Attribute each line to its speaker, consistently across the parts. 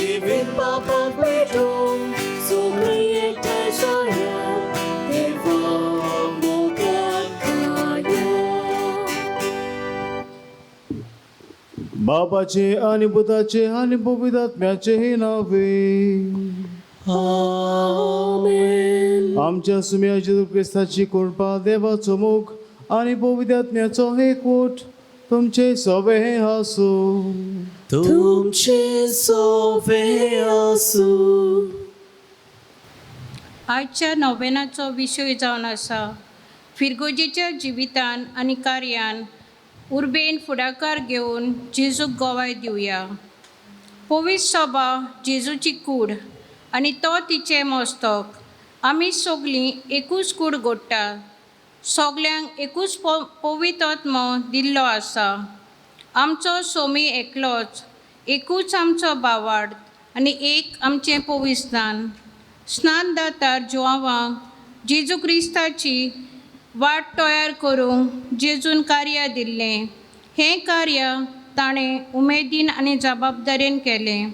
Speaker 1: जिवीत पापाक पेटून सोगळी एकठांय सोडल्यार देवा मोगान खाया.
Speaker 2: बापाचे आणि पुताचे आणि पवित्र आत्म्याचे नावे.
Speaker 1: आमेन.
Speaker 2: आमच्या सुम्या जेजू ख्रिस्ताची कृपा, देवाचो मोग आणि पवित्र आत्म्याचो एकवट तुमचे सवे आसू.
Speaker 1: तुमचे सोवे आसूं.
Speaker 3: आजच्या नोवेनाचो विशय जावन आसा फिरगोजेच्या जिवितान आनी कार्यान उर्बेन फुडाकार घेवन जेजूक गोवाय दिवया. पवित्र सभा जेजूची कूड आनी तो तिचे मस्तक. आमी सगळीं एकूच कूड घोडटा. सगल्यांक एकूच पवित्र आत्मो दिल्लो आसा. आमचो सोमी एकलोच, एकूच आमचो भावार्थ आनी एक आमचें पवित्र स्नान. स्नानदातार जिवांक जेजू क्रिस्ताची वाट तयार करूंक जेजून कार्य दिल्लें. हें कार्य ताणें उमेदीन आनी जबाबदारेन केलें.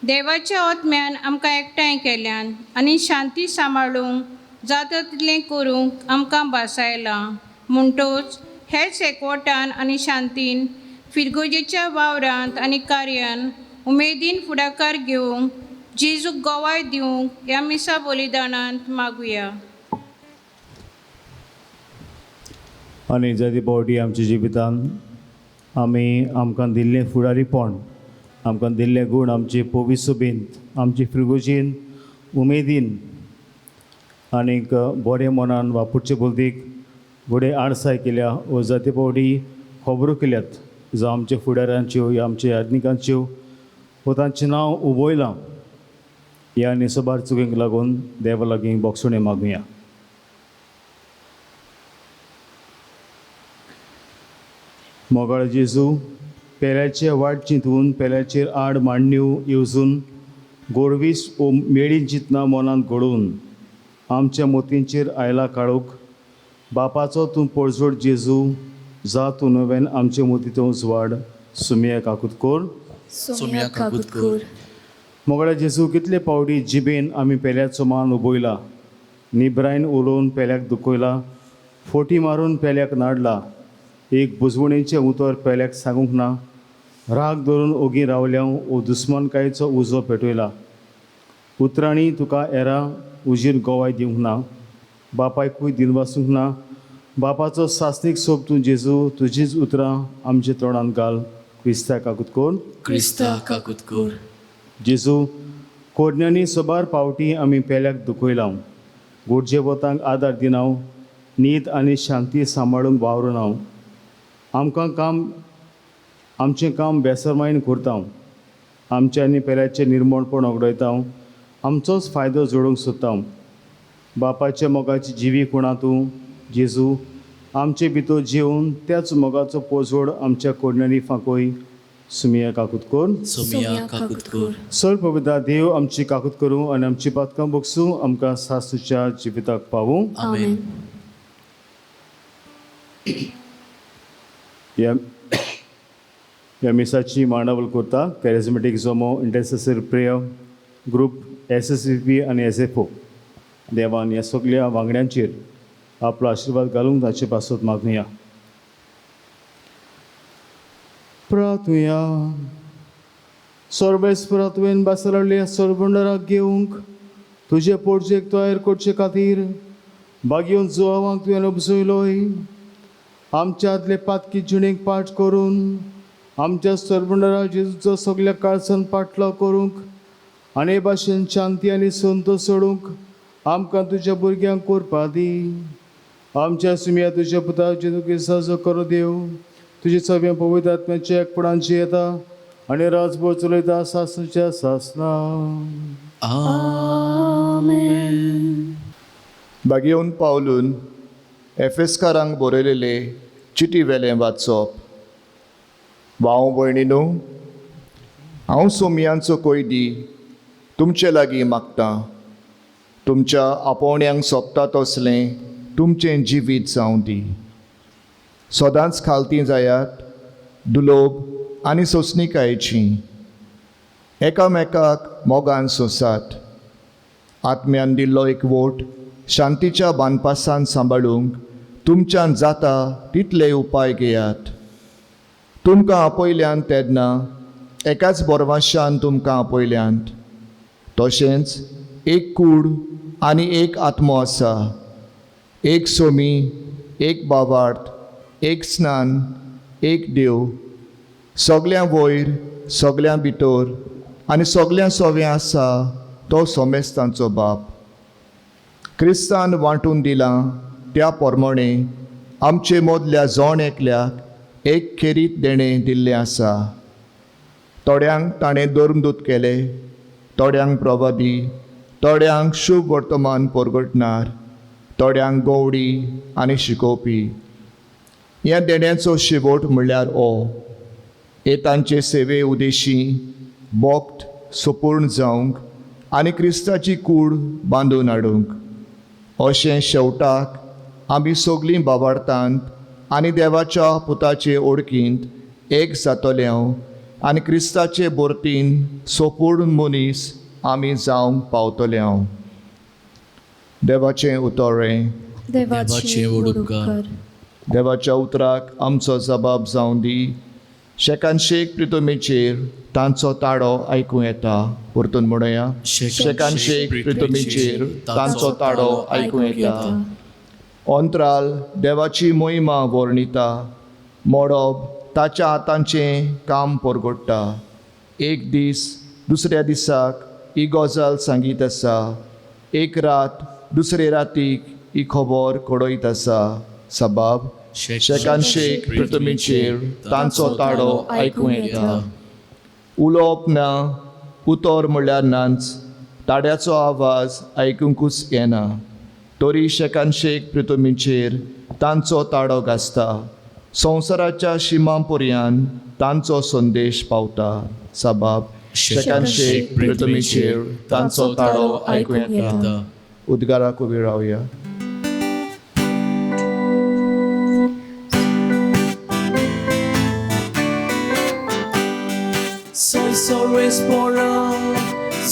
Speaker 3: देवाच्या आत्म्यान आमकां एकठांय केल्यान आनी शांती सांबाळूंक जाता तितलें करूंक आमकां भासायलां. म्हणटूच हेच एकवटान आनी शांतीन फिरगोजेच्या वावरांत आनी कार्यान उमेदीन फुडाकार घेवंक जेजूक गोवाय दिवंक ह्या मिसा बलिदानांत मागुया.
Speaker 2: आनी जाती पावटी आमच्या जिवितान आमी आमकां दिल्लें फुडारीपण, आमकां दिल्ले गूण आमचे पवित्र सभेंत आमचे फिरगोजीन उमेदीन आनीक बरे मनान वापरचे बोलतीक बडे आडसाय केल्या व जाती पावटी खबरो केल्यात जावं आमच्या फुडाऱ्यांच्यो या आमच्या याज्ञिकांच्यो व तांचें नांव उबयलां. ह्या निसोबार चुकेंक लागून देवा लागीं बोगसुणें मागुया. मोगाळ जेजू, पेल्याचे वाट चिंतून पेल्याचेर आड मांडण्यो येवजून गोडवीस मेळीन चिंतना मनांत घडोवन आमच्या मोतींचेर आयला काळोख. बापाचो तूं पळजोड जेजू, जा तूं नव्यान आमचे मोतीचो उजवाड सुमया काकूत कोर.
Speaker 1: सोम्या काकूत कोर.
Speaker 2: मोगळ्या जेजू, कितले पावटी जिबेन आमी पेल्याचो मान उबयला, निबरायन उलोवन पेल्याक दुखयला, फोटी मारून पेल्याक नाडला, एक बुजवणेचें उतर पेल्याक सांगूंक ना, राग धरून ओगी रावल्या ओ दुस्मानकायेचो उजो पेटयला. उतरांनी तुका एरा उजीर गोवाय दिवंक ना, बापायकूय दिनवासूंक ना. बापाचो सासणीक सोब तूं जेजू, तुजीच उतरां आमच्या तोंडांत घाल. क्रिस्ता काकूत कोर.
Speaker 1: क्रिस्ता काकूत कोर.
Speaker 2: जेजू, कोडण्यांनी सोबार पावटी आमी पेल्याक दुखयलां, गोडजे वतांक आदार दिनाव, न्हीद आनी शांती सांबाळूंक वावरून हांव. आमचें काम बेसरमायेन करता. आमचे आनी पेल्याचें निर्मळपण ओगडयता. आमचोच फायदो जोडूंक सोदता. बापाच्या मोगाची जिवी कोणा तूं जेजू, आमचे भितर जेवन त्याच मोगाचो पोजोड आमच्या कोडण्यांनी फांकोय. सुमिया काकूत कोर.
Speaker 1: सोम्या काकूत कोर.
Speaker 2: चल पवित्र देव आमची काकूत करूं आनी आमची पातकां बोगसूं आमकां सासूच्या जिविताक पावूं.
Speaker 1: आमेन.
Speaker 2: ह्या मिसाची मांडावळ करता कॅरिझमॅटीक जोमो इंटरसेसरी प्रेयर ग्रूप SSVP आनी SFO. देवान ह्या सगळ्या वांगड्यांचेर आपलो आशिर्वाद घालूंक ताचे पासत मागुया. प्रार्थुया. सर्वेस्परा तुवें बासरल्या सरभंडाराक घेवंक तुजे पोरचेक तयार करचे खातीर बागयोन जुवांक तुवें उपसयलोय. आमच्या आदले पातकी जिणेक पाठ करून आमच्या सरभंडारा जेजूचो सगळ्या काळसान पाटलो करूंक आनी भाशेन शांती आनी संतोश सोडूंक आमकां तुज्या भुरग्यांक कोरपा दी. आमच्या सुमया तुज्या पुता जेजू क्रिस्ताचो करो देव तुजे सगळ्या पवित्र आत्म्याच्या एकपणांची येता आनी राजभर चलयता सासणच्या सासना.
Speaker 1: आमेन.
Speaker 4: बागेवन पावलून एफेसकारांक बरयलेले चिटी वेलें वाचप. भाव भयणीनो, हांव सोमयांचो कोयदी तुमचे लागीं मागतां. तुमच्या आपोवण्यांक सोबता तसलें तुमचें जिवीत जावं दी. सदांच खालतीं जायात, दुलोब आनी सोंसणीकायेचीं. एकामेकाक मोगान सोंसात. आत्म्यान दिल्लो एकवोट शांतीच्या बानपासान सांबाळूंक तुमच्यान जाता तितले उपाय घेयात. तुमकां आपयल्यान तेन्ना एकाच बोरवाशान तुमकां आपयल्यांत. तशेंच एक कूड आनी एक आत्मो आसा, एक सोमी, एक बाबार्थ, एक स्नान, एक देव, सगळ्यां वयर, सगळ्यां भितर आनी सगळ्यां सोवें आसा तो सोमेस्तांचो बाप. क्रिस्तान वांटून दिलां त्या प्रमाणे आमचे मोदल्या जोण एकल्याक एक खेरीत देणें दिल्लें आसा. थोड्यांक ताणें धर्मदूत केले, थोड्यांक प्रवादी, थोड्यांक शुभ वर्तमान परगटणार, थोड्यांक गवडी आनी शिकोवपी. ह्या देण्याचो शेवट म्हणल्यार हो, एतांचे सेवे उदेशी बोक्त सोपूर्ण जावंक आनी क्रिस्ताची कूड बांदून हाडूंक. अशें शेवटाक आमी सगळीं बाबार्थांत आनी देवाच्या पुताचे ओळखींत एक जातोल्यांव आनी क्रिस्ताचे बोरतीन सोपूर्ण मनीस आमी जावंक पावतल्यांव. देवाचें उतोरें.
Speaker 1: देवाचे ओडूपकार.
Speaker 4: देवाच्या उतराक आमचो जबाब जावं दी. शेकानशेक प्रितुमेचेर तांचो ताळो आयकूं येता. परतून म्हणया, शेकानशेक प्रितुमेचेर तांचो ताळो आयकूं येता. अंतराल देवाची मोहिमा वर्णिता. मोडोब ताच्या हातांचें काम परगडटा. एक दीस दुसऱ्या दिसाक ही गजाल सांगीत आसा. एक रात दुसरे रातीक ही खबर कळयत आसा. सबाब शेकानशेक प्रितुमेचेर तांचो ताळो आयकूं येता. उलोवप ना, उतर म्हणल्यार नाच. ताड्याचो आवाज आयकूंकूच येना. तरी शेकानशेक प्रितुमेचेर तांचो ताळो घासता. संवसाराच्या शिमां पर्यान तांचो संदेश पावता. सबाब शेकानशेक प्रितुमेचेर तांचो ताळो आयकूं येता. उद्गाराक उबी रावया.
Speaker 1: Soy solo explorar,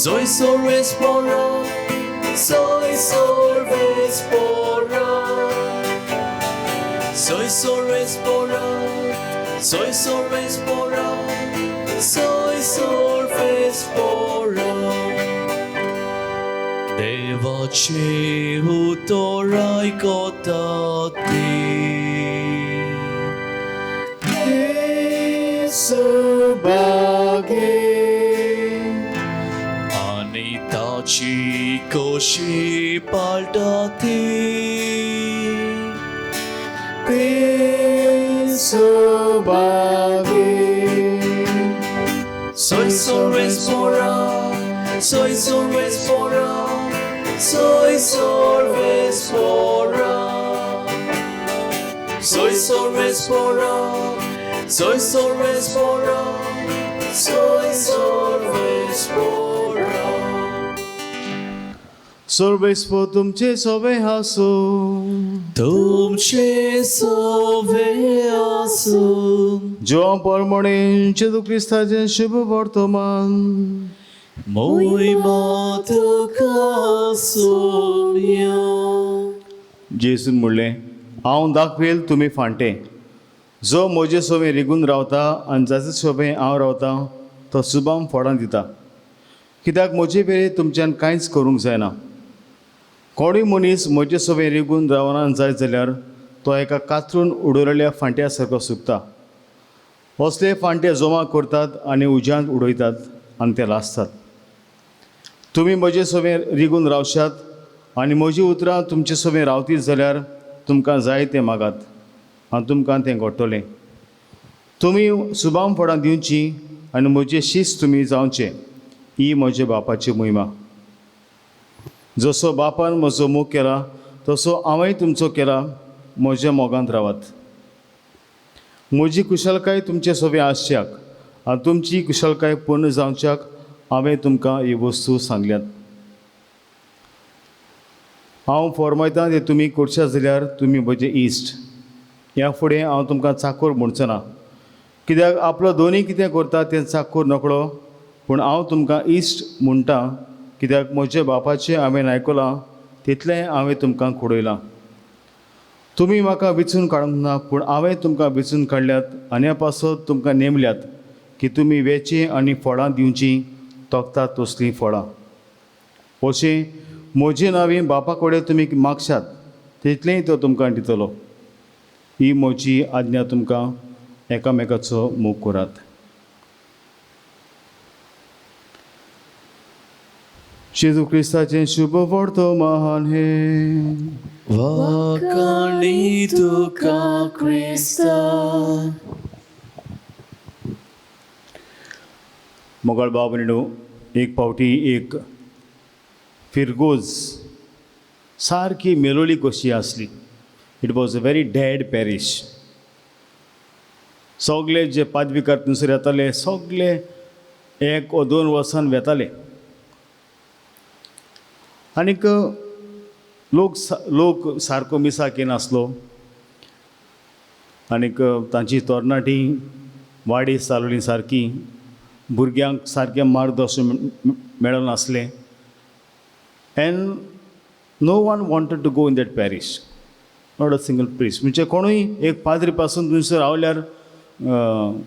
Speaker 1: soy solo explorar, soy solo explorar. Soy solo explorar, soy solo explorar, soy solo explorar. देवाचे उतर आयकता ती. आणि ताची कशी पाळटा ती. Soy solo explorar, soy solo explorar, soy solo explorar. Soy solo explorar, soy solo explorar, soy solo explorar.
Speaker 2: सर्वेस्पो तुमचे सोबे हासो.
Speaker 1: तुमचे सोवे आसून
Speaker 2: जो परमणे जेजू क्रिस्ताचे शुभ वर्तमान.
Speaker 1: मोहिमा तुका सोम्या.
Speaker 2: जेसून म्हणलें, हांव दाखवेल तुमी फांटे. जो म्हजे सोबे रिगून रावता आनी जाचे सोबे हांव रावता तो सुबाम फोडां दिता. कित्याक म्हजे पेरे तुमच्यान कांयच करूंक जायना. कोणूय मनीस म्हजे सोबे रिगून रावना जाय जाल्यार तो एका कातरून उडयलेल्या फांट्या सारको सुकता. असले फांटे जमा करतात आनी उज्यांत उडयतात आनी ते लासतात. तुमी म्हजे सोबे रिगून रावशात आनी म्हजी उतरां तुमचे सोबे रावतीत जाल्यार तुमकां जाय तें मागात आनी तुमकां तें घडटलें. तुमी सुबाम फळां दिवचीं आनी म्हजे शिस्त तुमी जावचें. ही म्हज्या बापाची मोहिमा. जसो बापान म्हजो मोग केला तसो हांवें तुमचो केला. म्हज्या मोगांत रावात. म्हजी कुशलकाय तुमचे सोबे आसच्याक आनी तुमची कुशलकाय पूर्ण जावच्याक हांवें तुमकां ही वस्तू सांगल्यात. हांव फॉर्मायतां तें तुमी करशात जाल्यार तुमी म्हजे इश्ट. ह्या फुडें हांव तुमकां चाकर म्हणचो ना. कित्याक आपलो दोनी कितें करता तें चाकर नकळो पूण हांव तुमकां इश्ट म्हणटा, कित्याक म्हज्या बापाचें हांवें आयकलां तितलें हांवें तुमकां कळयलां. तुमी म्हाका वेंचून काडूंक ना, पूण हांवें तुमकां वेंचून काडल्यात आनी ह्या पासत तुमकां नेमल्यात की तुमी वेचें आनी फळां दिवचीं, तोखतात तसलीं फळां. अशें म्हजें नांवें बापा कडेन तुमी मागशात तितलेंय तो तुमकां दितलो. ही म्हजी आज्ञा तुमकां, एकामेकाचो मोग करात. जेजू क्रिस्ताचें शुभ वर्तो महान हे.
Speaker 1: वाकाणी तुका क्रिस्ता.
Speaker 2: मोगाळ बाब भयणीनो, एक फावटी एक फिरगोज सारकी मेलोली कशी आसली. It was a very dead parish. सगळे जे पादविकार थंयसर येताले सगळे 1 वा 2 वर्सान वेताले. आनीक लोक सारको मिसाक येनासलो. आनीक तांची तरणाटी वाडी चालवली सारकी. भुरग्यांक सारकें मार्गदर्शन मेळनासलें. And no one wanted to go in that parish, not a single priest. म्हणजे कोणूय एक पाद्री पासून थंयसर रावल्यार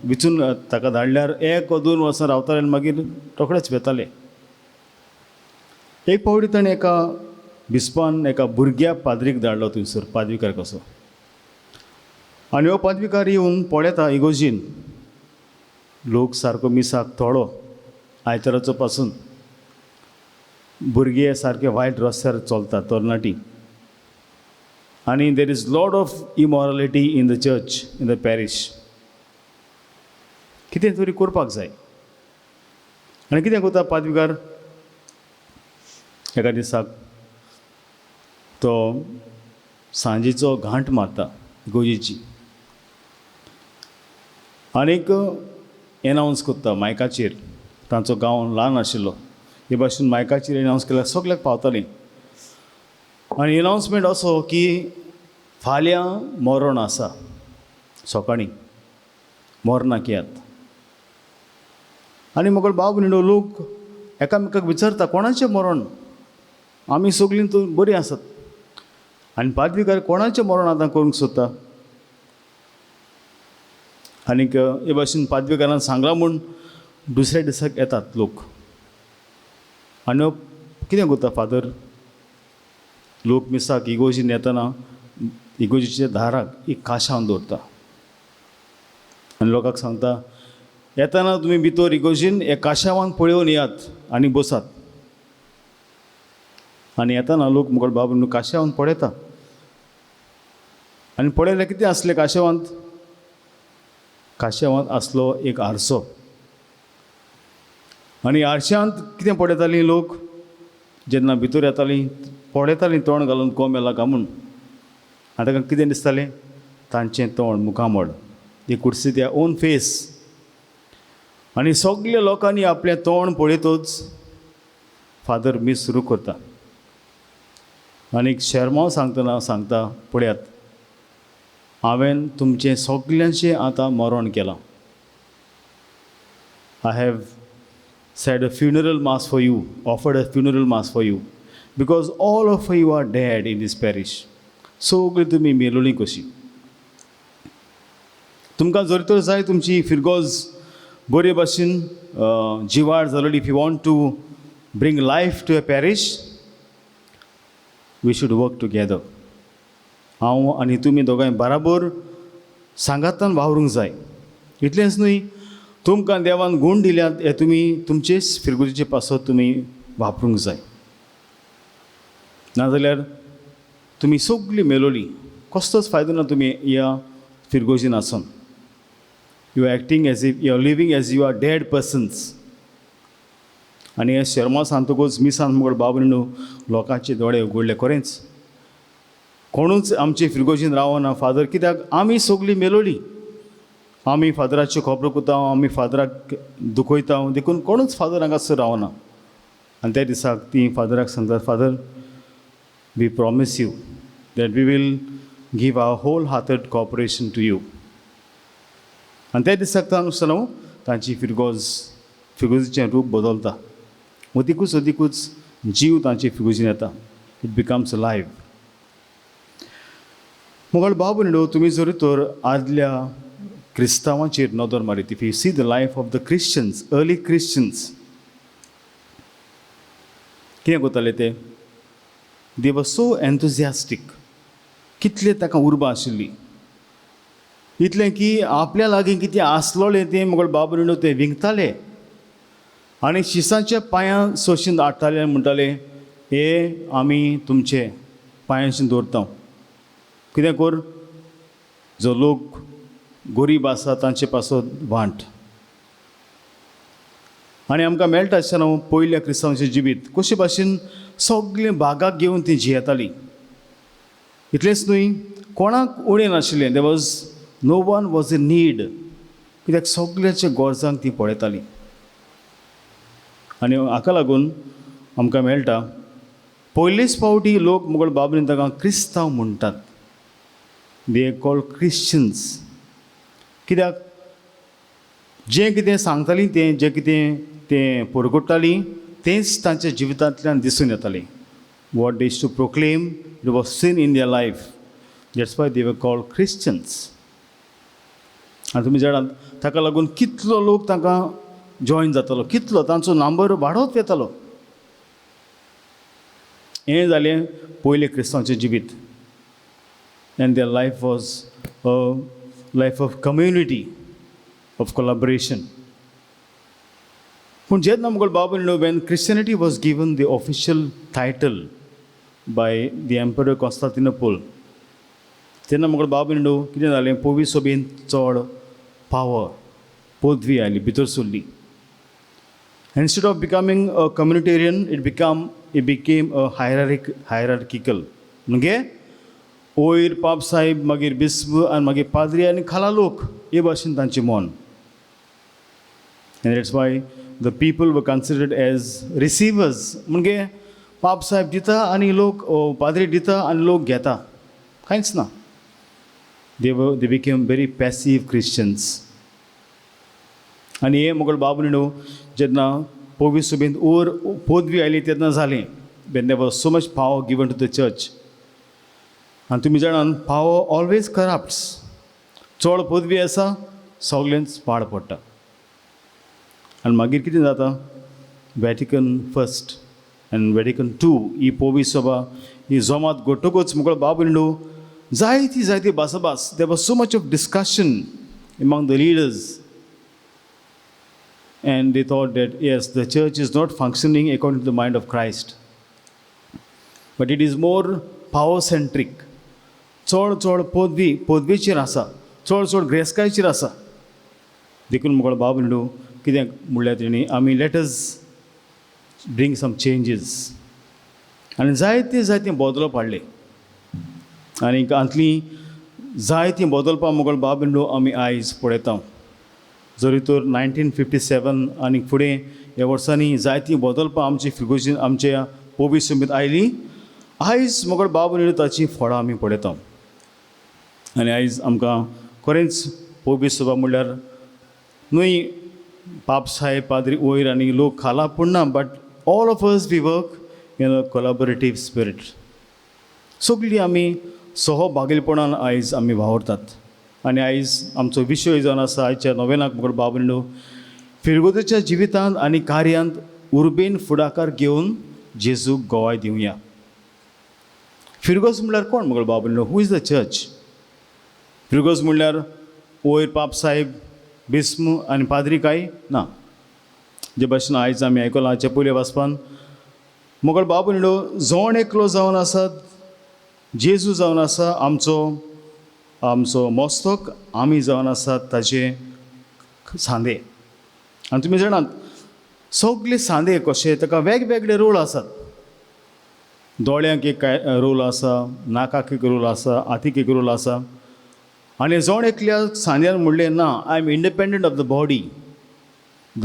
Speaker 2: विचून ताका धाडल्यार 1 वा 2 वर्सां रावताले आनी मागीर रोखडेच वेताले. एक फावटी ताणें एका बिस्पान एका भुरग्या पाद्रीक धाडलो थंयसर पादविकार कसो. आनी हो पादविकार येवन पळयता इगोर्जीन लोक सारको मिसाक थोडो आयताराचो पासून भुरगे सारके वायट रस्त्यार चलतात तरणाटी. आनी there is lot of immorality in the church, in the parish. कितें तरी करपाक जाय. आनी कितें करता पादविकार, एका दिसाक तो सांजेचो घांट मारता इगोर्जीची. आनीक एनावन्स करता मायकाचेर. तांचो गांव ल्हान आशिल्लो, हे भाशेन मायकाचेर एनावन्स केल्यार सगळ्याक पावतालीं. आनी एनावन्समेंट असो की फाल्यां मरण आसा, सकाळीं मरणाक येयात. आनी म्हाका बाब भयणीनो, लोक एकामेकाक विचारता कोणाचें मरण. आमी सगळीं बरीं आसात. आनी पादविकार कोणाचें मरण आतां करूंक सोदता. आनीक हे भाशेन पादविकारान सांगलां म्हूण दुसऱ्या दिसाक येतात लोक. आनी कितें करता फादर, लोक मिसाक इगोर्जीन येतना इगोर्जीच्या दाराक एक काशावन दवरता आनी लोकांक सांगता, येतना तुमी भितर इगोर्जीन एक काशावान पळयोवन येयात आनी बसात. आनी येतना लोक मुखार बाब काशावान पळयता. आनी पळयल्यार कितें आसलें काशावांत. काशावांत आसलो एक आरसो. आनी आरश्यांत कितें पळयतालीं लोक जेन्ना भितर येतालीं, पळयतालीं तोंड घालून कोण मेला काय म्हूण. आनी ताका कितें दिसतालें, तांचें तोंड मुखामळ. They could see their own face. आनी सगळ्या लोकांनी आपलें तोंड पळयतच फादर मीस सुरू करता. आनीक शर्माव सांगतना सांगता, पळयात हांवें तुमचें सगल्यांचें आतां मरण केलां. I have said a funeral mass for you, offered a funeral mass for you, because all of you are dead in this parish. सगळीं तुमी मेलोलीं कशीं. तुमकां जर तर जाय तुमची फिरगोज बरे भाशेन जिवाड जालोली, if you want to bring life to a parish, we should work together. हांव आनी तुमी दोगांय बराबर सांगातान वावरूंक जाय. इतलेंच न्हय, तुमकां देवान गूण दिल्यात हे तुमी तुमचेच फिरगोजीचे पासत तुमी वापरूंक जाय. नाजाल्यार तुमी सगळीं मेलोलीं, कसलोच फायदो ना तुमी ह्या फिरगोजीन आसून. You are acting as if you are living as you are dead persons. आनी हे शर्मा सांगतकूच मिसान मुगळ बाबरीनो लोकांचे दोळे उगडले खरेंच. कोणूच आमचे फिरगोजीन रावना फादर, कित्याक आमी सगळीं मेलोलीं. आमी फादराच्यो खबरो करता, आमी फादराक दुखयता, देखून कोणूच फादर हांगासर रावना. आनी त्या दिसाक ती फादराक सांगतात, father we promise you that we will give our wholehearted cooperation to you. आनी त्या दिसाक तांची फिरगोज फिगोजीचें रूप बदलता. अदिकूच अदिकूच जीव तांचे फिगोजीन येता. It becomes live. मोगळ भाव भयणीनो, तुमी जर तर आदल्या क्रिस्तांवांचेर नदर मारीत, if you see the life of the Christians, early Christians, कितें करताले ते? दे वर सो एन्थुजियास्टीक. कितले ताका उर्बा आशिल्ली. इतलें की आपल्या लागीं कितें आसलोलें तें मोगळ भाव भयणीनो ते विंगताले आनी शिसांच्या पांयां सोशीन हाडटाले आनी म्हणटाले, हे आमी तुमचे पांयांशीं दवरता. कितें कर? जो लोक गरीब आसा तांचे पासत वांट. आनी आमकां मेळटा आसतना पयल्या क्रिस्तांवांचें जिवीत कशे भाशेन सगळें भागाक घेवन तीं जियेतालीं. इतलेंच न्हय, कोणाक उणें नाशिल्लें. There was no one was in need. कित्याक सगळ्याच्या गरजांक तीं पळयतालीं. आनी हाका लागून आमकां मेळटा पयलेच फावटी लोक मोगळ बाबरीन ताका क्रिस्तांव म्हणटात. They called Christians. कित्याक जें कितें सांगतालीं तें, जें कितें तें परगडटालीं तेंच तांच्या जिवितांतल्यान दिसून येतालें. What they used to proclaim, it was seen in their life. That's why they were called Christians. आनी तुमी जाणात ताका लागून कितलो लोक तांकां जॉयन जातालो, कितलो तांचो नंबर वाडत येतालो. हें जालें पयलें क्रिस्तांवांचें जिवीत. And their life was a life of community, of collaboration. पूण जेन्ना मुगळ भाव भयणीनो, when Christianity was given the official title by the emperor Constantinople, तेन्ना मुगळ भाव भयणीनो कितें जालें? पवी सभेन चड पावर, पदवी आयली, भितर सरली. Instead of becoming a communitarian, it became a hierarchical. म्हणजे वयर पाप साहेब, मागीर बिस्व आनी मागीर पाद्री आनी खाला लोक, हे भाशेन तांचें मोन. And that's why the people were considered as receivers. म्हणजे पाप साहेब दिता आनी लोक, पाद्री दिता आनी लोक घेता, कांयच ना. They became very passive Christians. आनी हे मोगळ भाव भयणीनो जेन्ना पवी सभेंत ओर पदवी आयली तेन्ना जालें. When there was so much power given to the church. आनी तुमी जाणात पावर ऑलवेज करप्ट्स. चड पदवी आसा सगळ्यांच पाड पडटा. आनी मागीर कितें जाता? वॅटिकन फर्स्ट आनी वॅटिकन टू ही पवी सभा ही जमात घडटकूच मुगळ भाव भयणीनो जायती भासाभास. There was so much of discussion among the leaders. And they thought that, yes, the church is not functioning according to the mind of Christ. But it is more power-centric. चड पदवेचेर आसा, चड ग्रेस्कायचेर आसा. देखून मुगळ भाव भयणीनो कितें म्हणल्यार तेणी, आमी let us bring some changes. आनी जायते बदलप हाडले. आनी हातूंतली जायती बदलपा मुगळ भाव भयणीनो आमी आयज पळयता. जरी तर 1957 आनी फुडें ह्या वर्सांनी जायती बदलपां आमची फिगोजीन आमच्या पवी सभेंत आयली. आयज मोगळ भाव भयणीनो ताची फळां आमी पळयता. आनी आयज आमकां खरेंच पवी सभा म्हणल्यार न्हय पाप साहेब, पाद्री वयर आनी लोक खाला पूण ना, but all of us we work in a collaborative spirit. सगळीं आमी सहभागीपणान आयज आमी वावरतात. आनी आयज आमचो विशय जावन आसा आयच्या नोवेनाक मुगळ भाव भयणीनो, फिरगोजेच्या जिवितांत आनी कार्यांत उर्बेन फुडाकार घेवन जेजूक गोवाय दिवया. फिरगोज म्हणल्यार कोण मुगळ भाव भयणीनो? Who is the church? फिरगोज म्हणल्यार वयर पाप साहेब, बिस्म आनी पाद्री काय ना. जे भाशेन आयज आमी आयकलां हाचे पयले वाचपान मुगळ भाव भयणीनो जोण एकलो जावन आसात, जेजू जावन आसा आमचो मस्तक, आमी जावन आसात ताचे सांदे. आनी तुमी जाणात सगळे सांदे कशे, ताका वेगवेगळे रोल आसात. दोळ्यांक एक रोल आसा, नाकाक एक रोल आसा, हातीक एक रोल आसा. आनी जोण एकल्या सांद्यान म्हणलें ना, I am independent of the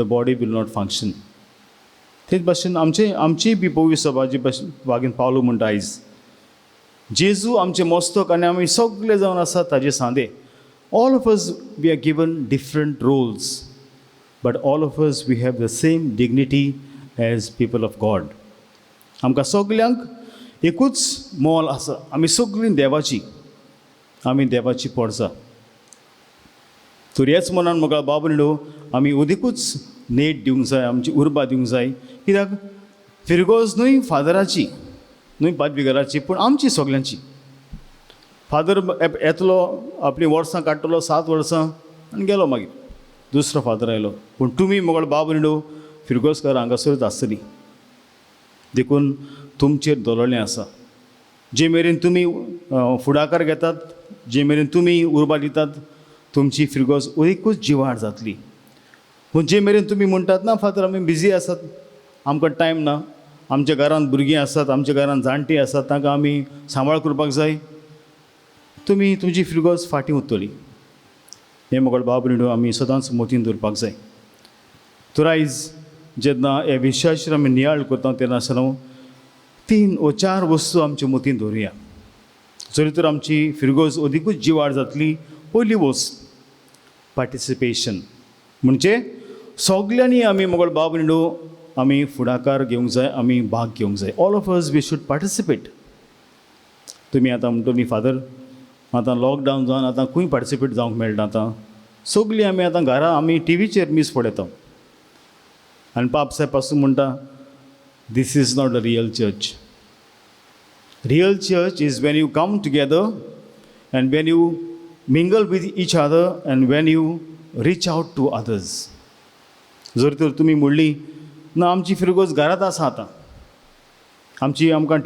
Speaker 2: body will not function. तेच भाशेन आमची बी पवी सभा जी भाशेन वागीन पावलो म्हणटा आयज. जेजू आमचे मस्तक आनी आमी सगळे जावन आसात ताजे सांदे. All of us we are given different roles. but all of us, we have the same dignity as people of God. आमकां सगल्यांक एकूच मोल आसा. आमी सगळीं देवाची, आमी देवाची पोरसां. तर हेच मनान म्हाका बाब न्हू आमी उदीकूच नेट दिवंक जाय, आमची उर्बा दिवंक जाय. कित्याक फिरगोज न्हय फादराची, न्हय पादविकाराची, पूण आमची सगल्यांची. फादर येतलो, आपली वर्सां काडटलो, 7 वर्सां आनी गेलो. मागीर दुसरो फादर आयलो. पूण तुमी मोगळ बाब न्हू फिरगोजकार हांगासरूच आसतली. देखून तुमचेर दवरलें आसा. जे मेरेन तुमी फुडाकार घेतात, जे मेरेन तुमी उर्बा दितात, तुमची फिरगोज अदीकूच जिवाड जातली. पूण जे मेरेन तुमी म्हणटात ना फादर आमी बिजी आसात, आमकां टायम ना, आमच्या घरांत भुरगीं आसात, आमच्या घरांत जाणटी आसात, तांकां आमी सांबाळ करपाक जाय, तुमी तुमची फिरगोज फाटीं उरतली. हें मोगळ बाब न्हू आमी सदांच मोतीन दवरपाक जाय. तर आयज जेन्ना हे विश्वासर आमी नियाळ करता तेन्ना आसतना 3 वा 4 वस्तू आमचे मोतीन दवरुया. जरी तर आमची फिरगोज अदीकूच जिवाड जातली. पयली वस्त पार्टिसिपेशन, म्हणजे सगल्यांनी आमी मोगळ बाब न्हू आमी फुडाकार घेवंक जाय, आमी भाग घेवंक जाय. All of us we should participate. तुमी आतां म्हणटली फादर आतां लॉकडावन जावन आतां खंय पार्टिसिपेट जावंक मेळटा. आतां सगळीं आमी आतां घरा आमी टीव्हीचेर न्यूज पळयता. आनी पाप साहेब पासून म्हणटा this is not a real church. Real church is when you come together and when you mingle with each other and when you reach out to others. जर तर तुमी म्हणली ना आमची फिरगोज घरात आसा आतां, आमकां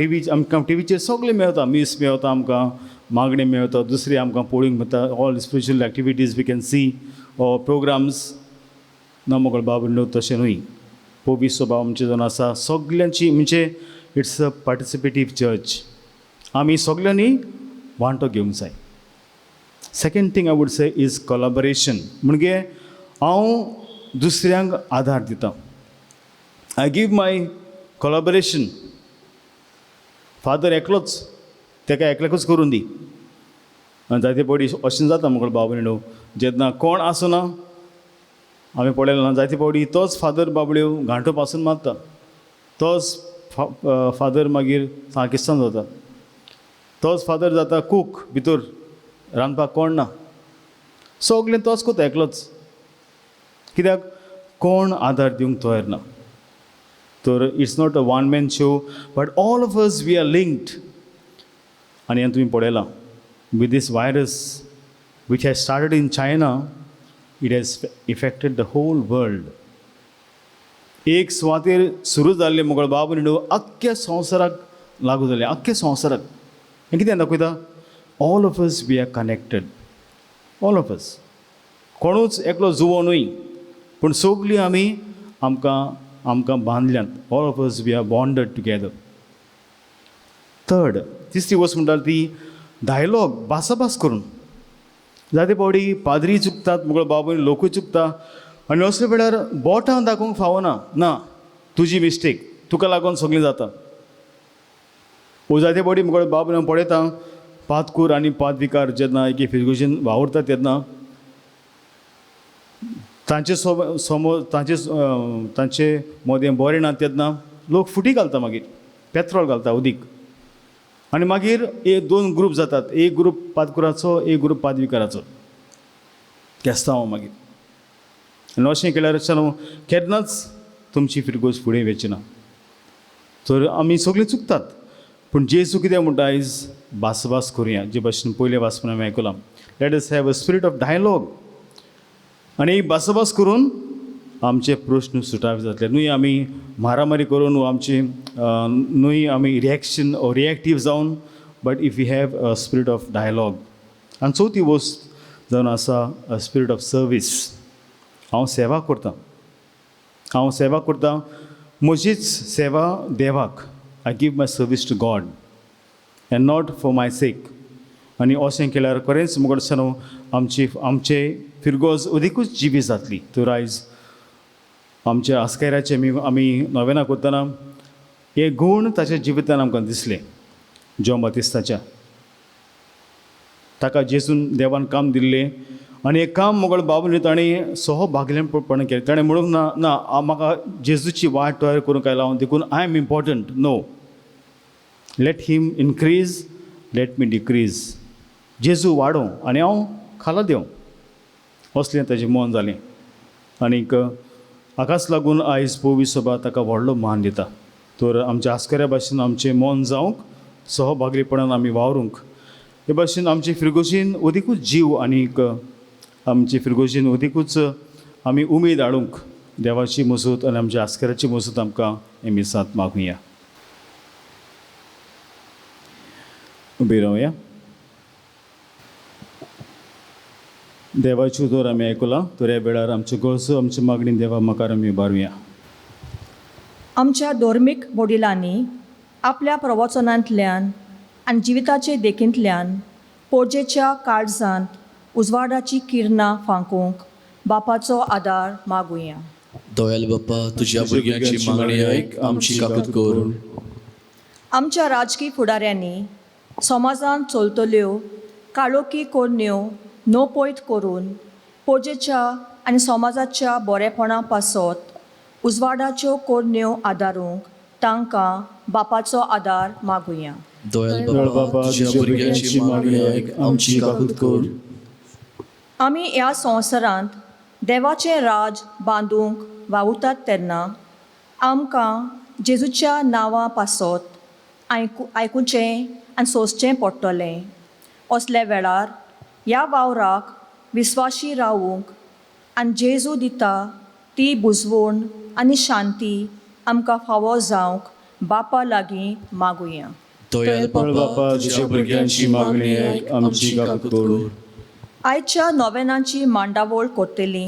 Speaker 2: टीव्हीचेर सगळें मेळटा, मीस मेळटा, आमकां मागणें मेळटा, दुसरें आमकां पळोवंक मेळटा, all spiritual activities we can see or programmes. ना मोगळ बाब न्हू तशें न्हय. पवीस स्वभाव आमचे जावन आसा सगल्यांची, म्हणजे इट्स अ पार्टिसिपेटीव चर्च. आमी सगल्यांनी वांटो घेवंक जाय. Second thing I would say is collaboration. म्हणजे हांव दुसऱ्यांक आदार दितां. I give my collaboration. Father एकलोच, ताका एकल्याकूच करून दी. आनी जायते पडी अशें जाता मोगळ बाब न्हू, जेन्ना कोण आसना आमी पळयलें ना, जायते फावटी तोच फादर बाबड्यो घांटो पासून मारता, तोच फादर मागीर साकिस्तान जाता, तोच फादर जाता कूक, भितर रांदपाक कोण ना, सगळें तोच कोता एकलोच. कित्याक कोण आदार दिवंक तयार ना. तर it's not a one man show, but all of us we are linked. आनी हें तुमी पळयलां with this virus which has started in China, it has affected the whole world. एक सुवातेर सुरू जाल्ले मोगळ बाब न्हू आख्ख्या संवसाराक लागू जाले, आख्ख्या संवसाराक. हें कितें दाखयता? All of us we are connected. All of us. कोणूच एकलो जुवो न्हय, पूण सगळीं आमी आमकां बांदल्यांत. All of us we are bonded together. Third, तिसरी वस्त म्हणटा ती डायलॉग, भासाभास करून. जायते फावटी पाद्री चुकतात, मोगळ बाब लोकूय चुकता, आनी असल्या वेळार बोटां दाखोवंक फावना. ना तुजी मिस्टेक, तुका लागून सगळें जाता. वो जायते फावटी मोगळ बाब पळयता पादकूर आनी पादविकार जेन्ना एके फिरगोशीन वावुरता तेन्ना तांचे समोर तांचे मोदें बरें ना तेन्ना लोक फुटी घालता, मागीर पेत्रोल घालता उदीक. आनी मागीर 2 ग्रूप जातात, एक ग्रूप पादकुराचो, एक ग्रूप पादविकाराचो, केस्तांव मागीर. आनी अशें केल्यार केन्नाच तुमची फिरगोज फुडें वचना. तर आमी सगळीं चुकतात. पूण जेजू कितें म्हणटा आयज भासभास करुया, जे भाशेन पयले भासपण आमी आयकलां. Let us have a spirit of dialogue. आनी भासभास करून आमचे प्रश्न सुटावे जातले. न्हय आमी मारामारी करून वा आमची न्हय आमी रिएक्शन ओ रिएक्टीव जावन, but if you have a spirit of dialogue. आनी चवथी वस्त जावन आसा अ स्पिरीट ऑफ सर्वीस. हांव सेवा करतां, म्हजीच सेवा देवाक. I give my service to God and not for my sake. आनी अशें केल्यार खरेंच मुखार आमचे फिरगोज अदीकूच जिवी जातली. तर आयज आमच्या आस्काराचे आमी नोवेना करतना हे गूण ताच्या जिवितान आमकां दिसले. जॉन बातिस्ताच्या, ताका जेजून देवान काम दिल्लें आनी एक काम मोगळ बाबून ताणें सोहो भागलेपण केलें. ताणें म्हणूंक ना ना म्हाका जेजूची वाट तयार करूंक आयला देखून I am important. No, let him increase, let me decrease. Jezu वाडों आनी हांव खाला देंव, असलें ताजें मन जालें. आनीक हाकाच लागून आयज पवित्र सभा ताका व्हडलो मान दिता. तर आमच्या आस्कऱ्या भाशेन आमचें मन जावंक, सहभागीपणान आमी वावरूंक, हे भाशेन आमचे फिरगोशीन अदिकूच जीव आनीक आमचे फिरगोशीन अदिकूच आमी उमेद हाडूंक देवाची मजत आनी आमच्या आस्कऱ्याची मजत आमकां हे मिसांत मागुया. उबी रावया. देवाची उतर आमी आयकलां. तर ह्या वेळार आमचे गळसो आमचे मागणी देवा मुखार आमी उबारुया.
Speaker 5: आमच्या धर्मीक वडिलांनी आपल्या प्रवचनांतल्यान आनी जिविताचे देखींतल्यान पोरजेच्या काळजांत उजवाडाची किरणां फांकूंक बापाचो आदार मागुया.
Speaker 1: दयाल बाप्पा, तुझ्या भुरग्यांची मागणी आयक, आमची काकूत कर.
Speaker 5: आमच्या राजकीय फुडाऱ्यांनी समाजांत चलतल्यो काळोखी कोडण्यो नोपयत करून पोरजेच्या आनी समाजाच्या बरेपणा पासत उजवाडाच्यो कोडण्यो आदारूंक तांकां बापाचो आदार मागुया.
Speaker 1: दयाल बाप्पा, तुझ्या भुरग्यांची मागणी आयक, आमची काकूत कर.
Speaker 5: आमी ह्या संवसारांत देवाचें राज बांदूंक वावुरतात तेन्ना आमकां जेजूच्या नांवा पासत आयकुचें आनी सोंसचें पडटलें. असल्या वेळार ह्या वावराक विस्वाशी रावूंक आनी जेजू दिता ती बुजवण आनी शांती आमकां फावो जावंक बापा लागीं मागुया.
Speaker 1: दयाल बाप्पा, तुझ्या भुरग्यांची मागणी आयक, आमची काकूत कर.
Speaker 5: आयच्या नोवेनांची मांडावळ करतली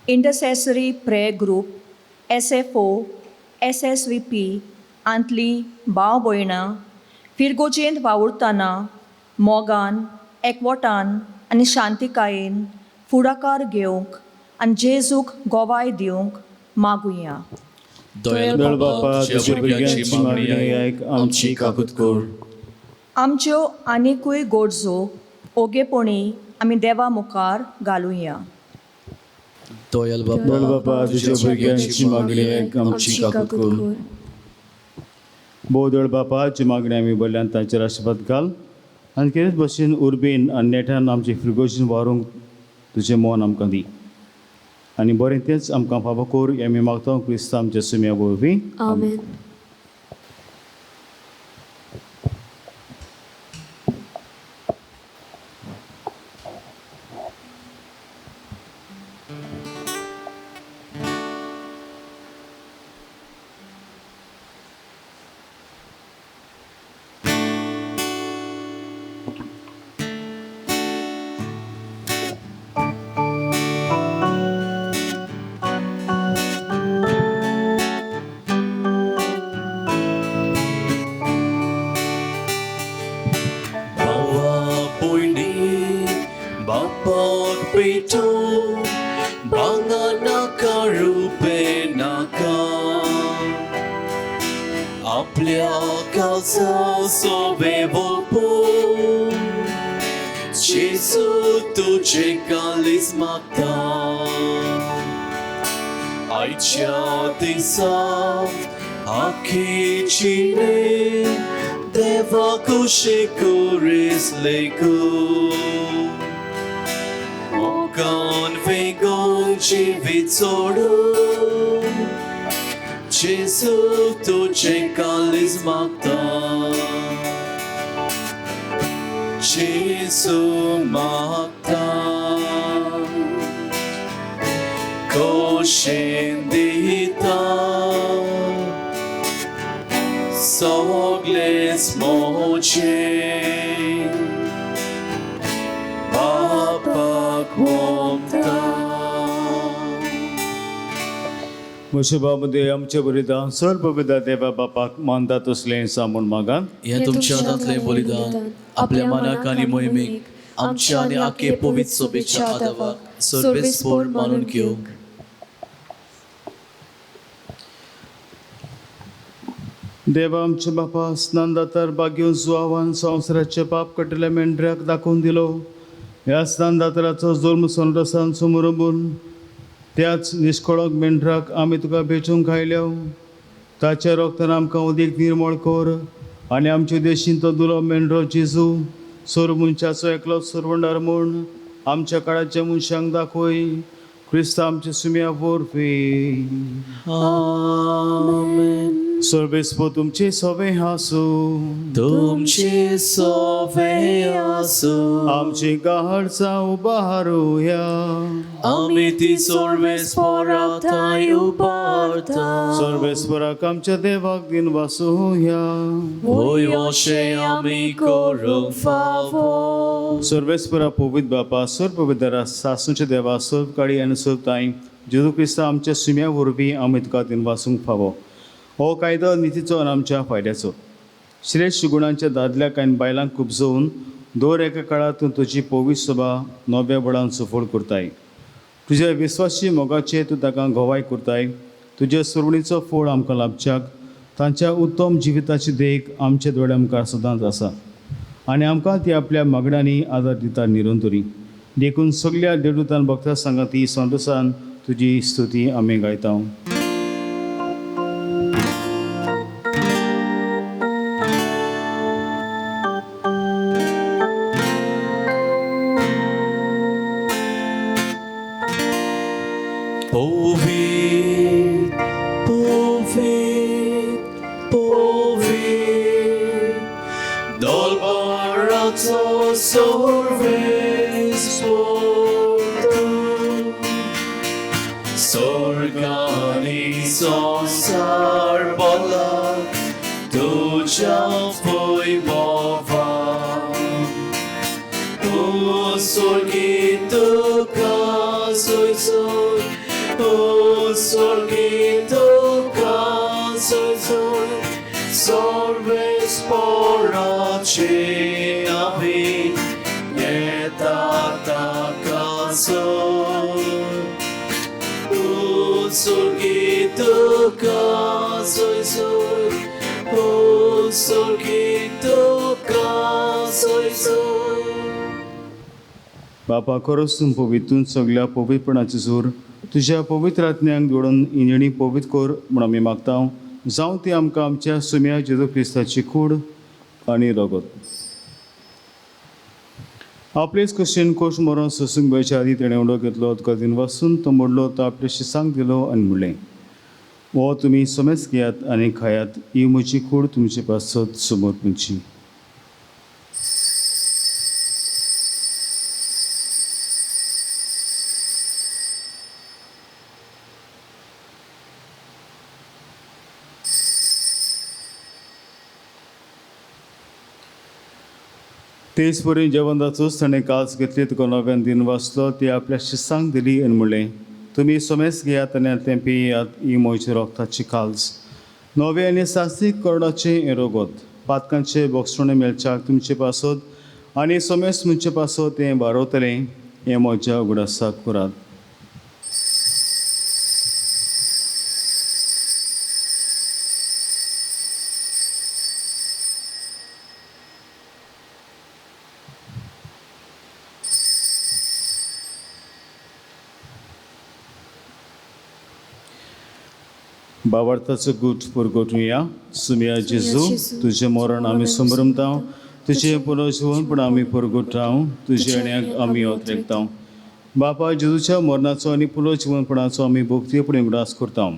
Speaker 5: intercessory prayer group SFO SSVP आंतली भाव भयणां फिरगोजेंत वावुरतना मोगान एकवटान आनी शांतिकायेन फुडाकार घेवंक आनी जेजूक गोवाय दिवंक मागुया.
Speaker 1: दयाल बाप्पा, तुझ्या भुरग्यांची मागणी आयक, आमची काकूत कर.
Speaker 5: आमच्यो आनिकूय गरजो ओगेपणी आमी देवा मुखार घालुया.
Speaker 1: दयाल
Speaker 2: दयाल बाप्पा, तुझ्या भुरग्यांची मागणी आयक, आमची काकूत कर. बोदळ बापाची मागणी आमी बोल्ल्यान तांचेर आशिर्वाद घाल आनी कितेंच भशेन उर्बेन आनी नेटान आमचे फिरगोशीन व्हरूंक तुजें मन आमकां दी आनी बरें तेंच आमकां फावो कोर. हें आमी मागता क्रिस्त आमच्या सुम्या वरवीं.
Speaker 6: आमेन.
Speaker 1: आपल्या काळजा सोबेवपून जेजू तुझे कालीस मागता. आयच्या दिसा आखीचिने देवा कुशी कुरीस लेकून मोगान वेगोन जिवीत सोडून जेजू तुझे कालीस मागता. जेजू मागता कोशेन दिता सगळेच मोजें बापाक मोगता.
Speaker 2: म्हज्या बाबदे आमचे बलिदान सर्वविदा देवा बापाक मानतात असलें सांगून मागान.
Speaker 1: हे तुमच्या हातांतलें बलिदान आपल्या मनाक आनी मोहिमेक आमच्या आनी आखे पवित्र सभेच्या आदाराक सर्वेस्पोर मानून घेवंक.
Speaker 2: देवा आमच्या बापा स्नान दातार बागेवन सुवावान संवसाराचे पाप कटले मेंढऱ्याक दाखोवन दिलो. ह्या स्थानदातराचो जल्म संरसान समोर त्याच निश्कळक मेंढराक आमी तुका भेटूंक खायल्या ताच्या रोगतान आमकां उदीक निर्मळ कर आनी आमचे देशीन तो दुलो मेंढरो जेजू सोर मनशाचो एकलो सोरवंडार म्हूण आमच्या काळाच्या मनशांक दाखय क्रिस्त आमच्या सुम्या वरवीं सर्वेस्पो तुमचे सवे आसूं
Speaker 1: तुमचे सोवे आसूं
Speaker 2: आमची गाहडचा उबारूया
Speaker 1: आमी ती सर्वेस्पराताय उबारता
Speaker 2: सर्वेस्पराक आमच्या देवाक दिन वासूया
Speaker 1: होय अशें आमी करूंक फावो
Speaker 2: सर्वेस्परा पवित बापा सर्व पवित्र सासूच्या देवा सर्व काळी आनी सर्व ताई जेजू क्रिस्ता आमच्या सुम्या वरवीं आमी तुका दिन वासूंक फावो हो कायदो नितीचो आनी आमच्या फायद्याचो श्रेश्ठ गुणांच्या दादल्याक आनी बायलांक खुबजोवन दर एका काळांत तुजी पवित सभा नव्या बळान सफळ करताय तुज्या विस्वासी मोगाचे तूं ताका घोवाय करताय तुज्या सुरवणीचो फळ आमकां लाभच्याक तांच्या उत्तम जिविताची देख आमच्या दोळे मुखार सदांच आसा आनी आमकां ती आपल्या मागण्यांनी आदार दिता निरंतरी देखून सगळ्या देवदूतान भक्तां सांगाती संतोसान तुजी स्तुती आमी गायता
Speaker 1: Povit, povit, povit, dolbarato sorves portum, sorgani sonsar balak, tuja foi bova, o sorgito casoi soi, o sorgito casoi soi, sorves porace navi, etata casoi, o sorgito casoi soi, o sorgito casoi soi.
Speaker 2: बापा खरोच तूं पवितून सगळ्या पवित्रपणाची जोर तुज्या पवित्र आत्म्यांक जोडून इंजणी पवित्र कर म्हूण आमी मागता जावं ती आमकां आमच्या सुम्या जेजू क्रिस्ताची कूड आनी रगत आपलेच कशेन कोश मरोन सोसूंक बेच्या आदी तेणें उडो घेतलो तुका दिन वाचून तो मोडलो तो आपल्या शिसांक दिलो आनी म्हणलें हो तुमी समेज घेयात आनी खायात ही म्हजी कूड तुमचे पासत समोर तुमची तेच परी जेवण जाचोच ताणें कास घेतली तुका नव्यान दिन वाचलो ती आपल्या शिसांक दिली आनी म्हणलें तुमी समेज घेयात आनी तें पियात ही म्हज्या रोगताची काल्स नवे आनी सासीक करडाचें हें रगत पातकांचे बोगसणे मेळच्याक तुमचे पासत आनी समेज तुमचे पासत तें बारवतलें हें म्हज्या उगडासाक करात बाबार्थाचो गूट परगोटुया सुम्या जेजू तुजें मरण आमी समरमता तुजें पुनर्जीवन पण आमी परगोटाव तुजे आण्याक आमी ओतरेकता बापा जेजूच्या मरणाचो आनी पुनर्जीवनपणाचो आमी भोक्तीपणे उगडास करता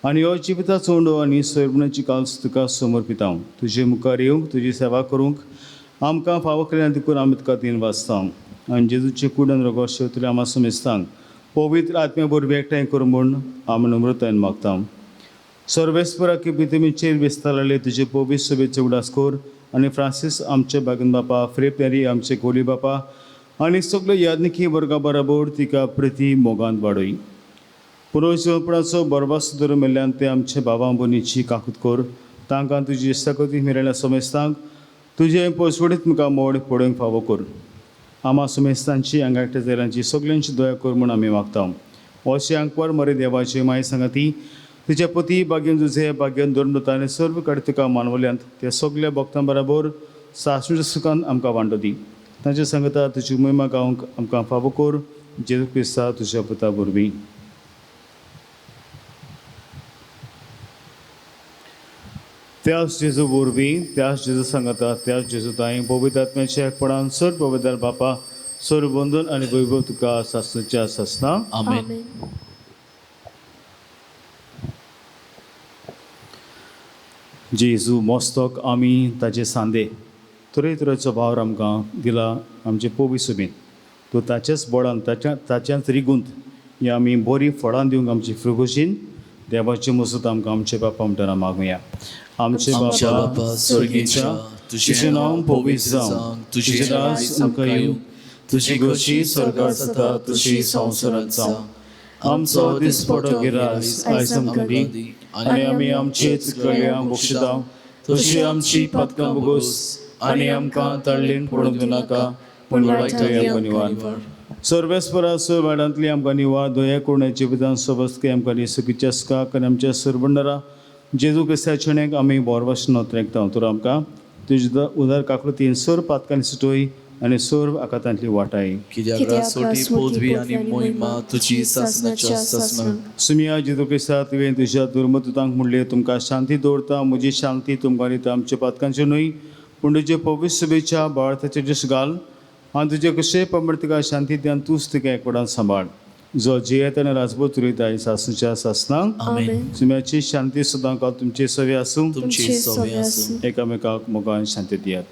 Speaker 2: आनी हो जिविताचो उंडो आनी सोयरपणाची काल्स तुका समर्पिता तुजे मुखार येवंक तुजी सेवा करूंक आमकां फावो केल्यान देखून आमी तुका दिन वाचता आनी जेजूचे कुडन रगत शेवतले आमी समेजतांक पवित्र आत्म्या बरोबर एकठांय कर म्हूण आमी नम्रतायेन मागता सर्वेस्परा की पितमीचेर विस्तारले तुजे पवित्र सभेचे उगडास कर आनी फ्रांसीस आमचे बागन बापा फ्रेप नॅरी आमचे गोली बापा आनी सगळे याज्ञिकी वर्गा बरोबर तिका प्रती मोगांत वाडय पुनर्जीवनपणाचो बरबास सुदार मेल्ल्यान ते आमचे बाबा भयणीची काकूत कर तांकां तुजी इश्टाकोती मेळयल्या समेस्तांक तुजे पयसवडीत मुखार मोड पडोवंक फावो कर आमा समेस्तांची आंगाकट्या जायल्यांची सगळ्यांची दया कर म्हूण आमी मागता अशें आंकवार मरे देवाची माय सांगाती तुजे पती भाग्यन जुजे भाग्यन दोंडता आनी सर्व कडेन तुका मानवल्यांत त्या सगळ्या भक्तां बरोबर सासणेच्या सुखान आमकां वांटो दी तांचे सांगता तुजी महिमा गावंक आमकां फावो कोर जेजू क्रिस्ता तुज्या पुता वरवीं. त्याच जेजू वरवीं त्याच जेजू सांगता त्याच जेजू ताई पवित्र आत्म्याच्या एकपणान सर पवित्र बापा सर बंधन आनी वैभव तुका सासणच्या सासना.
Speaker 1: आमेन.
Speaker 2: जेजू मस्तक आमी ताचे सांदे तरेतरेचो भाव आमकां दिला आमचे पोवी सुबेन. तो ताच्याच बळान ताच्याच रिगूंत ही आमी बरीं फळां दिवंक आमची फ्रुगोशीन देवाची मजत आमकां आमचे बापा म्हणटना मागुया. आमचे बापा स्वर्गीच्या तुजें नांव पवित्र जावं, तुजें राज आमकां येवं, तुजी गोशी स्वर्गांत जाता तशी संवसारांत जावं. आमचो दिसपडो गिरास आयज आमकां दी आनी आमी आमचे चुकल्यांक बक्षिता तशी आमची पातकां बगोस आनी आमकां तळ्ळेन पडूंक दिनाका पूण वायटांतल्यान आमकां निवार. सर्वेस्परा वाड्यांतली आमकां निवार दोया कोणाची विधान सबस्के आमकां निसुकीच्या आसकाक आनी आमच्या सरबंडरा जेजू क्रिस्ताचें आमी बोरवास नोतरेकता तर आमकां तुज्या उदार काकृतीन सर पातकांनी सुटोय आनी सर आकांतांतली वाटाय.
Speaker 1: कित्याक सोटी पदवी आनी महिमा तुजी सासणाच्या सासना.
Speaker 2: सुमिया जेजू क्रिस्ता तुवें तुज्या दुर्मतुतांक म्हणलें तुमकां शांती दवरता म्हजी शांती तुमकां दिता आमच्या पातकांचे न्हय पूण तुजे पवित्र सभेच्या बाळाचे जश घाल आनी तुजे कशें पमर्तिका शांती दियान तूंच तिका एकपडान सांबाळ जो जियेत आनी राजभर उरयता सासणच्या सासनाक.
Speaker 1: आमेन.
Speaker 2: सुम्याची शांती सदां काल तुमचे सवे आसूं
Speaker 1: तुमची सवय आसूं.
Speaker 2: एकामेकाक मोगान शांती दियात.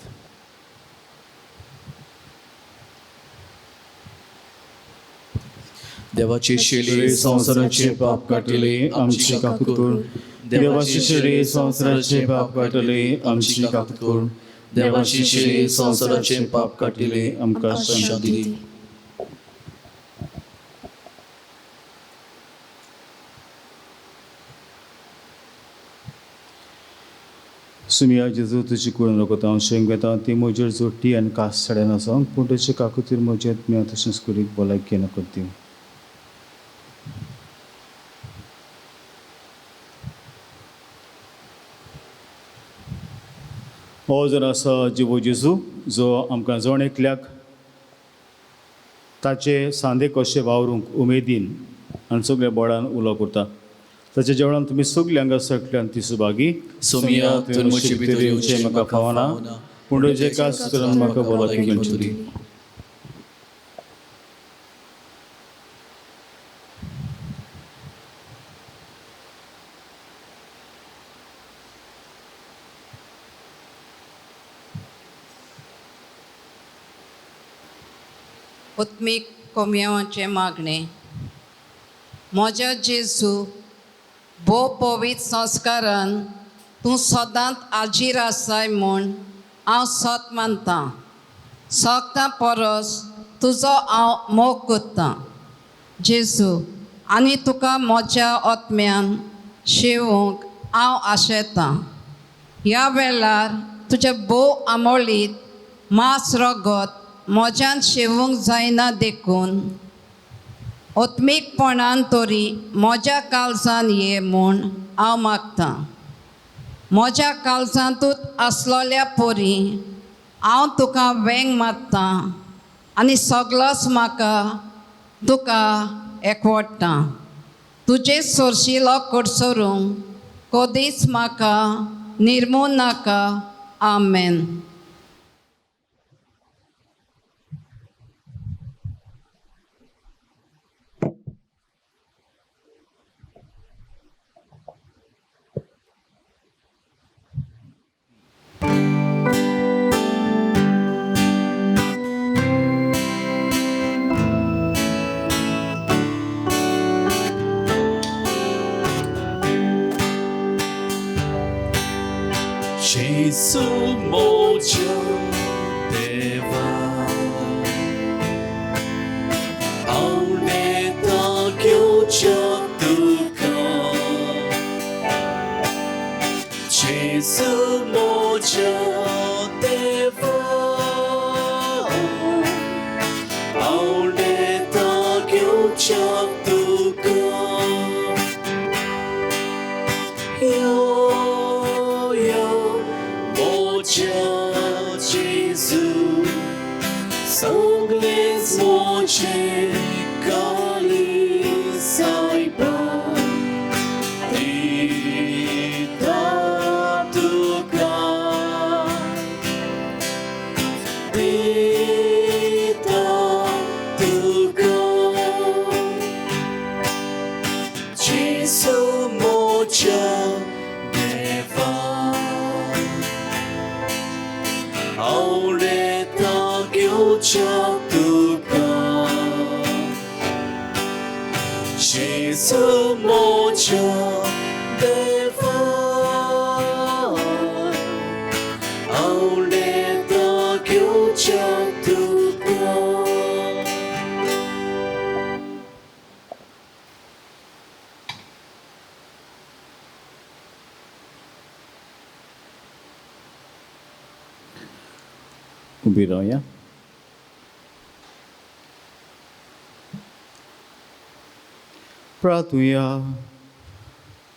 Speaker 1: देवाची शेळी संवसाराचे पाप काटिले आमची काकूत कर.
Speaker 2: देवाची शेळी संवसाराचे पाप काटले आमची काकूत कर.
Speaker 1: देवाची शेळी संवसाराचे पाप काटिले
Speaker 2: आमकां
Speaker 1: शांती दी.
Speaker 2: सुमिया जेजू तुजी करून रोखता शेंग घेता ती म्हजेर जोडटी आनी कास सड्यान आसा पूण तुजे काकुतीर म्हजेत मी तशेंच करीत भलायकी न करती. हो जर आसा जिवो जेजू जो आमकां जण एकल्याक ताचे सांदे कशे वावरूंक उमेदीन आनी सगळ्या बळान उलो करता. ताच्या जेवणान तुमी सगळीं हांगा सकल्यान ती सुभागी.
Speaker 1: सोमिया तर म्हजे भितर येवचें
Speaker 2: म्हाका फावना पूण तुजे कास करून म्हाका भलायकी मेळची.
Speaker 6: उत्मीक कोमयाचे मागणे. म्हज्या जेजू भोव पवित्र संस्कारान तूं सदांच आजीर आसाय म्हूण हांव सत मानतां. सगळ्या परस तुजो हांव मोग करतां जेजू आनी तुका म्हज्या आत्म्यान शेवूंक हांव आशेतां. ह्या वेळार तुजें भोव आमोलीत मांस रगत म्हज्यान शेवूंक जायना देखून ओत्मीकपणान तरी म्हज्या काळजान ये म्हूण हांव मागतां. म्हज्या काळजांतूच आसलोल्या परी हांव तुका वेंग मारतां आनी सगळोच म्हाका तुका एकवडटां. तुजे सोरशिलो कडसरूंक कधीच म्हाका निर्मूळ नाका. आमेन.
Speaker 1: Jesu moja deva aune ta kyocha duka. Jesu moja deva aune ta kyocha duka. सगळेच मोचे काली सायबा दिता तुका दिता तुका जेसू मोच्या देवा आवडेता घेवच्या तुका जेसू मोच्या देवा आवडेता घेवच्या तुका
Speaker 2: उभी राहूया. प्रार्थूया.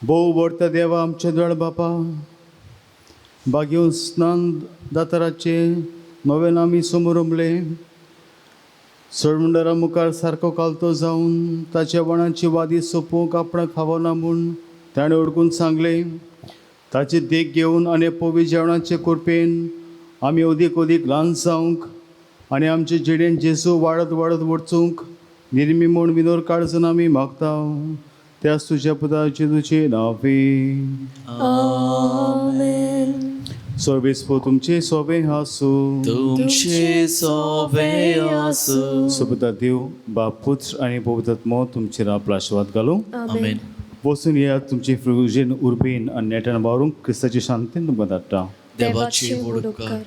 Speaker 2: भोव व्हरता देवा आमचे दळ बापा बागेवन स्नान दाताराचे नवें आमी समोर उमले सोडमुंडरा मुखार सारको कालतो जावन ताच्या वणाची वादी सोंपोवंक आपणाक फावना म्हूण ताणें ओळखून सांगलें. ताची देख घेवन आनी पवी जेवणाचे कुरपेन आमी अदीक ल्हान जावंक आनी आमचे जिणेंत जेजू वाडत वचूंक निर्मी म्हूण विनोर काळजून आमी मागता. त्याच तुज्या पुताचे तुजे नांवे. सर्वेस्पो तुमचे सोबे आसूं.
Speaker 1: तुमचे सोबे आसूं.
Speaker 2: सुपुता देव बाप पुत्र आनी पवित्रात्मो तुमचेर आपलो आशिर्वाद घालूं.
Speaker 1: आमेन.
Speaker 2: वचून या तुमचे फ्रुजेन उर्बेन आनी नेटान वावरूंक क्रिस्ताची शांतीन तुमकां धाडटा.
Speaker 1: देवाची वडोवकार.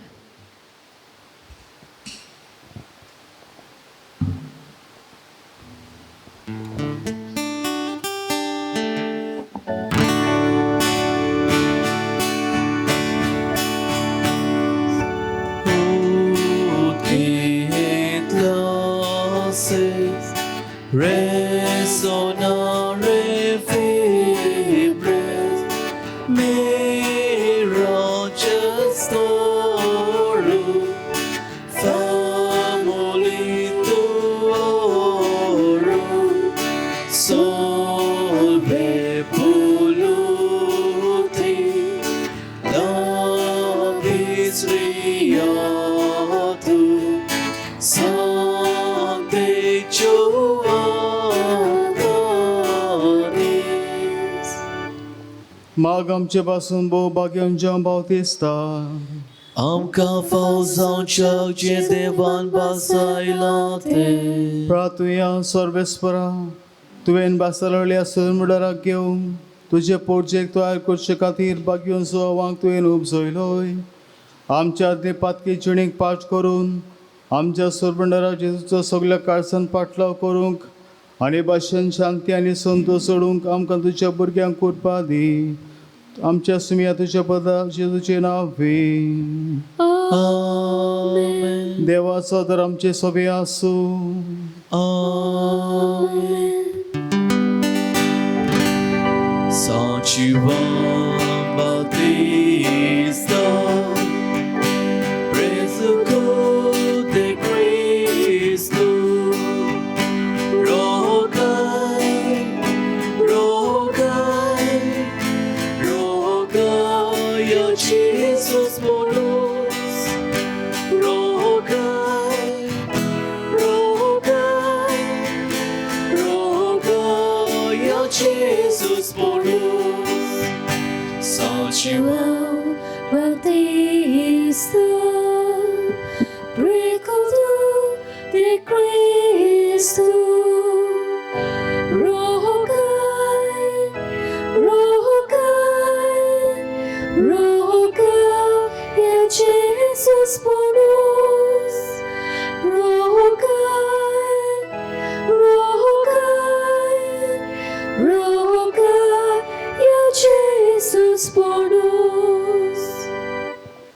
Speaker 1: Resonare vibres mirages storu family tuoru solve puluti davis riatu Sante
Speaker 2: माग आमचे पासून भोव भाग्यान जावं भावतेस्ता.
Speaker 1: आमकां फाव जावंक जे देवान बासायला ते
Speaker 2: प्रार्थुया सर्वेस्परा तुवें बासालोल्या सोडमुडाराक घेवन तुजे पोरजेक तयार करचे खातीर भाग्योन सुवांक तुवें उपजयलोय. आमच्या आदले पातकी जिणेक पाठ करून आमच्या सोडमुडारा जेजूचो सगळ्या काळजान पाटलाव करूंक आनी भाशेन शांती आनी संतोश सोडूंक आमकां तुज्या भुरग्यांक कृपा दी. आमच्या सुमिया तुज्या पदा जेजूचे नांवे.
Speaker 1: आमेन.
Speaker 2: देवाचो तर आमचे सोबे आसूं.
Speaker 1: आमेन. San Juan Bautista, preso de Cristo, rogai, rogai, rogai a Jesus por nós, rogai, rogai, rogai a Jesus por nós. São
Speaker 7: João Batista, precursor de Cristo, rogai, rogai, rogai a Jesus por